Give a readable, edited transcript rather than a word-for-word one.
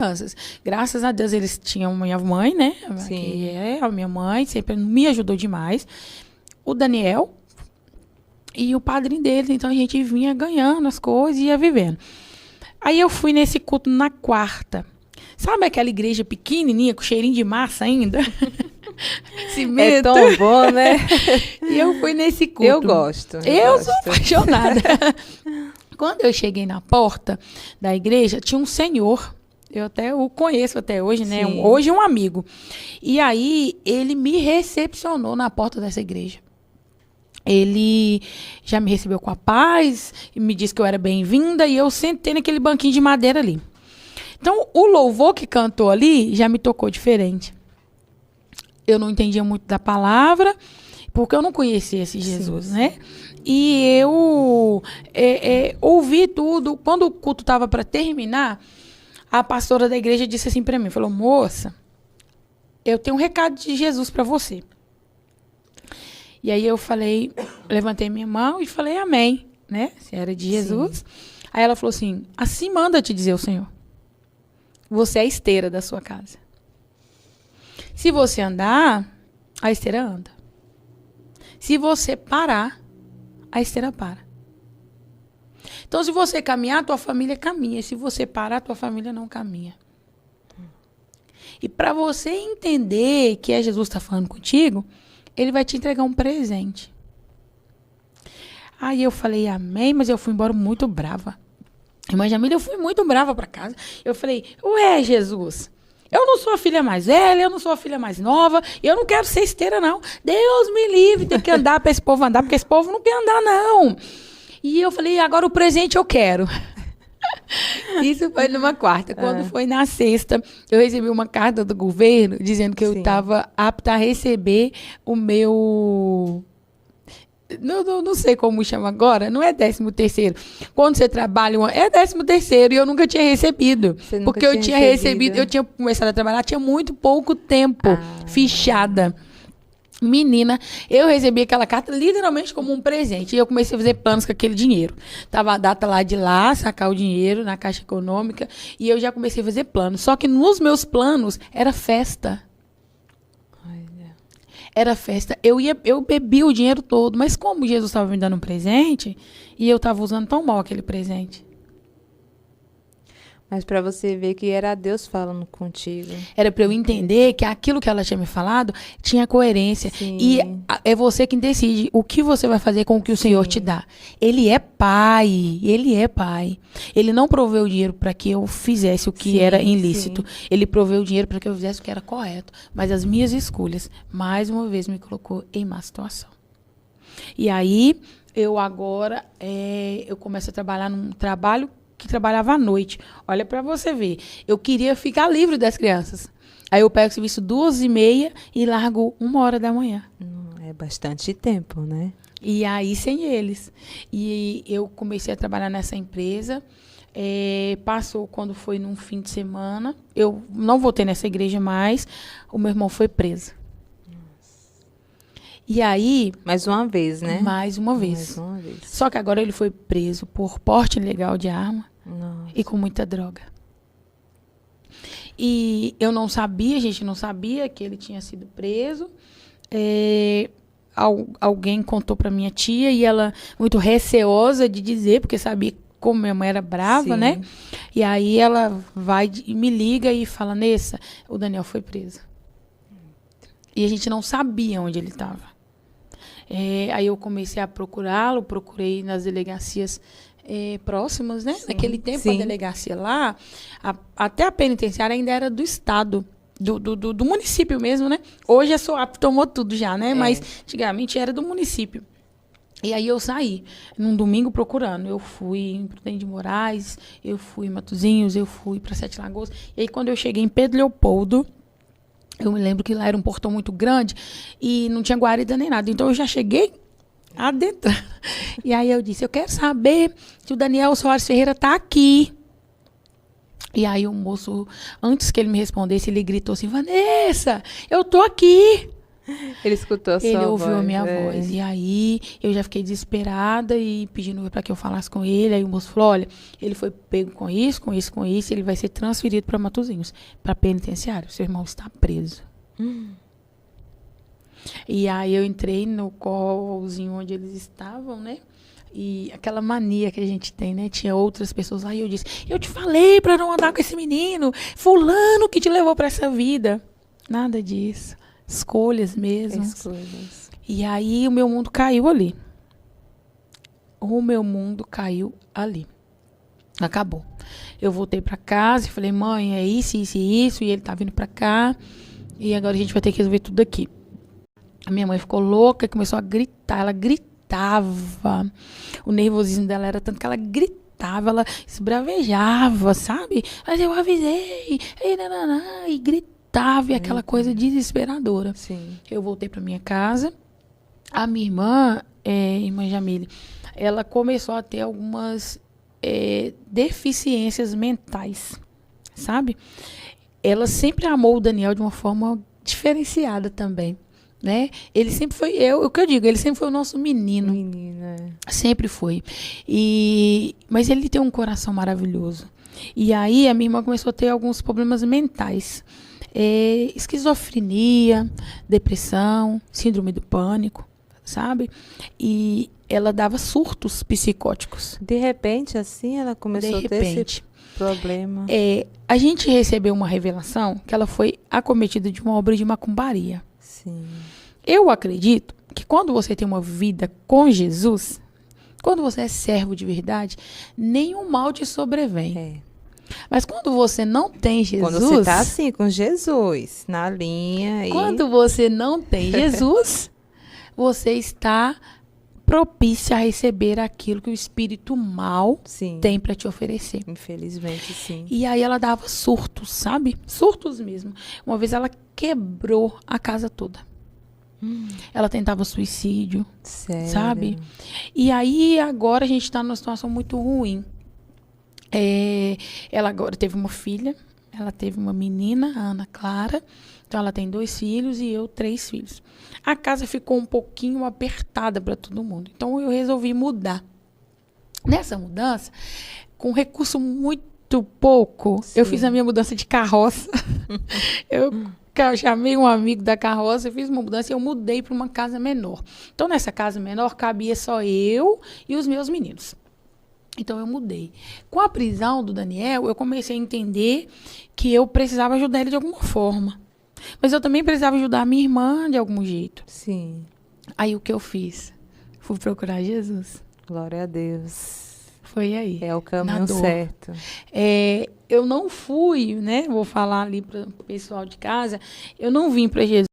crianças. Graças a Deus eles tinham minha mãe, né? Sim. Que é a minha mãe, sempre me ajudou demais. O Daniel e o padrinho dele. Então a gente vinha ganhando as coisas e ia vivendo. Aí eu fui nesse culto na quarta. Sabe aquela igreja pequenininha com cheirinho de massa ainda? Cimento. É tão bom, né? E eu fui nesse culto. Eu gosto. Eu sou apaixonada. Quando eu cheguei na porta da igreja, tinha um senhor. Eu até o conheço até hoje, né? Sim. Hoje é um amigo. E aí, ele me recepcionou na porta dessa igreja. Ele já me recebeu com a paz, e me disse que eu era bem-vinda, e eu sentei naquele banquinho de madeira ali. Então, o louvor que cantou ali já me tocou diferente. Eu não entendia muito da palavra, porque eu não conhecia esse Jesus, Sim. né? E eu ouvi tudo. Quando o culto estava para terminar, a pastora da igreja disse assim para mim, falou, moça, eu tenho um recado de Jesus para você. E aí eu falei, levantei minha mão e falei, amém, né? Se era de Jesus. Sim. Aí ela falou assim manda te dizer o Senhor. Você é a esteira da sua casa. Se você andar, a esteira anda. Se você parar, a esteira para. Então, se você caminhar, a tua família caminha. Se você parar, a tua família não caminha. E para você entender que é Jesus que está falando contigo, ele vai te entregar um presente. Aí eu falei, amém, mas eu fui embora muito brava. Irmã Jamila, eu fui muito brava para casa. Eu falei, ué, Jesus, eu não sou a filha mais velha, eu não sou a filha mais nova, eu não quero ser esteira, não. Deus me livre, tem que andar para esse povo andar, porque esse povo não quer andar, não. E eu falei, agora o presente eu quero. Isso foi numa quarta. Quando foi na sexta, eu recebi uma carta do governo dizendo que eu estava apta a receber o meu... Não sei como chama agora, não é 13º. Quando você trabalha, é 13º e eu nunca tinha recebido. Porque eu tinha recebido, eu tinha começado a trabalhar, tinha muito pouco tempo fichada. Menina, eu recebi aquela carta literalmente como um presente. E eu comecei a fazer planos com aquele dinheiro. Tava a data lá de lá, sacar o dinheiro na Caixa Econômica. E eu já comecei a fazer planos. Só que nos meus planos era festa. Era festa. Eu bebi o dinheiro todo. Mas como Jesus estava me dando um presente, e eu estava usando tão mal aquele presente. Mas para você ver que era Deus falando contigo. Era para eu entender que aquilo que ela tinha me falado tinha coerência. Sim. E é você quem decide o que você vai fazer com o que o Senhor te dá. Ele é pai. Ele é pai. Ele não proveu o dinheiro para que eu fizesse o que era ilícito. Sim. Ele proveu o dinheiro para que eu fizesse o que era correto. Mas as minhas escolhas, mais uma vez, me colocou em má situação. E aí, eu agora, eu começo a trabalhar num trabalho que trabalhava à noite. Olha para você ver. Eu queria ficar livre das crianças. Aí eu pego o serviço 2h30 e largo 1h da manhã. É bastante tempo, né? E aí sem eles. E eu comecei a trabalhar nessa empresa. Passou quando foi num fim de semana. Eu não voltei nessa igreja mais. O meu irmão foi preso. E aí... Mais uma vez, né? Mais uma vez. Só que agora ele foi preso por porte ilegal de arma. Nossa. E com muita droga. E eu não sabia, a gente não sabia que ele tinha sido preso. Alguém contou para minha tia e ela, muito receosa de dizer, porque sabia como minha mãe era brava, Sim. né? E aí ela vai e me liga e fala, Nessa, o Daniel foi preso. E a gente não sabia onde ele estava. Aí eu comecei a procurá-lo, procurei nas delegacias próximas, né? Sim. Naquele tempo, Sim. a delegacia lá, até a penitenciária ainda era do estado, do município mesmo, né? Hoje a SOAP tomou tudo já, né? Mas antigamente era do município. E aí eu saí, num domingo procurando. Eu fui em Prudente de Moraes, eu fui em Matozinhos, eu fui para Sete Lagoas. E aí quando eu cheguei em Pedro Leopoldo, eu me lembro que lá era um portão muito grande e não tinha guarida nem nada. Então, eu já cheguei adentrando. E aí eu disse, eu quero saber se o Daniel Soares Ferreira está aqui. E aí o moço, antes que ele me respondesse, ele gritou assim, Vanessa, eu tô aqui. Ele escutou a sua Ele ouviu a voz, minha é. voz. E aí, eu já fiquei desesperada e pedindo para que eu falasse com ele. Aí o moço falou, olha, ele foi pego com isso, com isso, com isso. Ele vai ser transferido para Matosinhos, para penitenciário. Seu irmão está preso. E aí, eu entrei no callzinho onde eles estavam, né? E aquela mania que a gente tem, né? Tinha outras pessoas lá e eu disse, eu te falei para não andar com esse menino. Fulano que te levou para essa vida. Nada disso. Escolhas mesmo. Escolhas. E aí o meu mundo caiu ali. O meu mundo caiu ali. Acabou. Eu voltei pra casa e falei, mãe, é isso, isso e isso. E ele tá vindo pra cá. E agora a gente vai ter que resolver tudo aqui. A minha mãe ficou louca e começou a gritar. Ela gritava. O nervosismo dela era tanto que ela gritava. Ela esbravejava, sabe? Mas eu avisei. E gritava. E aquela coisa desesperadora. Sim. Eu voltei para minha casa. A minha irmã, irmã Jamile, ela começou a ter algumas deficiências mentais, sabe? Ela sempre amou o Daniel de uma forma diferenciada também, né? Ele sempre foi, o que eu digo, ele sempre foi o nosso menino. Menina. Sempre foi. Mas ele tem um coração maravilhoso. E aí a minha irmã começou a ter alguns problemas mentais. Esquizofrenia, depressão, síndrome do pânico, sabe? E ela dava surtos psicóticos. De repente, assim, ela começou a ter esse problema. A gente recebeu uma revelação que ela foi acometida de uma obra de macumbaria. Sim. Eu acredito que quando você tem uma vida com Jesus, quando você é servo de verdade, nenhum mal te sobrevém. Mas quando você não tem Jesus... Quando você está assim, com Jesus, na linha... Quando você não tem Jesus, você está propícia a receber aquilo que o espírito mal tem para te oferecer. Infelizmente, sim. E aí ela dava surtos, sabe? Surtos mesmo. Uma vez ela quebrou a casa toda. Ela tentava suicídio, sabe? E aí agora a gente está numa situação muito ruim. Ela agora teve uma filha, ela teve uma menina, a Ana Clara. Então ela tem 2 filhos e eu 3 filhos. A casa ficou um pouquinho apertada para todo mundo. Então eu resolvi mudar. Nessa mudança, com recurso muito pouco, eu fiz a minha mudança de carroça. Eu chamei um amigo da carroça, eu fiz uma mudança e eu mudei para uma casa menor. Então nessa casa menor cabia só eu e os meus meninos. Então, eu mudei. Com a prisão do Daniel, eu comecei a entender que eu precisava ajudar ele de alguma forma. Mas eu também precisava ajudar a minha irmã de algum jeito. Sim. Aí, o que eu fiz? Fui procurar Jesus. Glória a Deus. Foi aí. É o caminho certo. Eu não fui, né? Vou falar ali para o pessoal de casa. Eu não vim para Jesus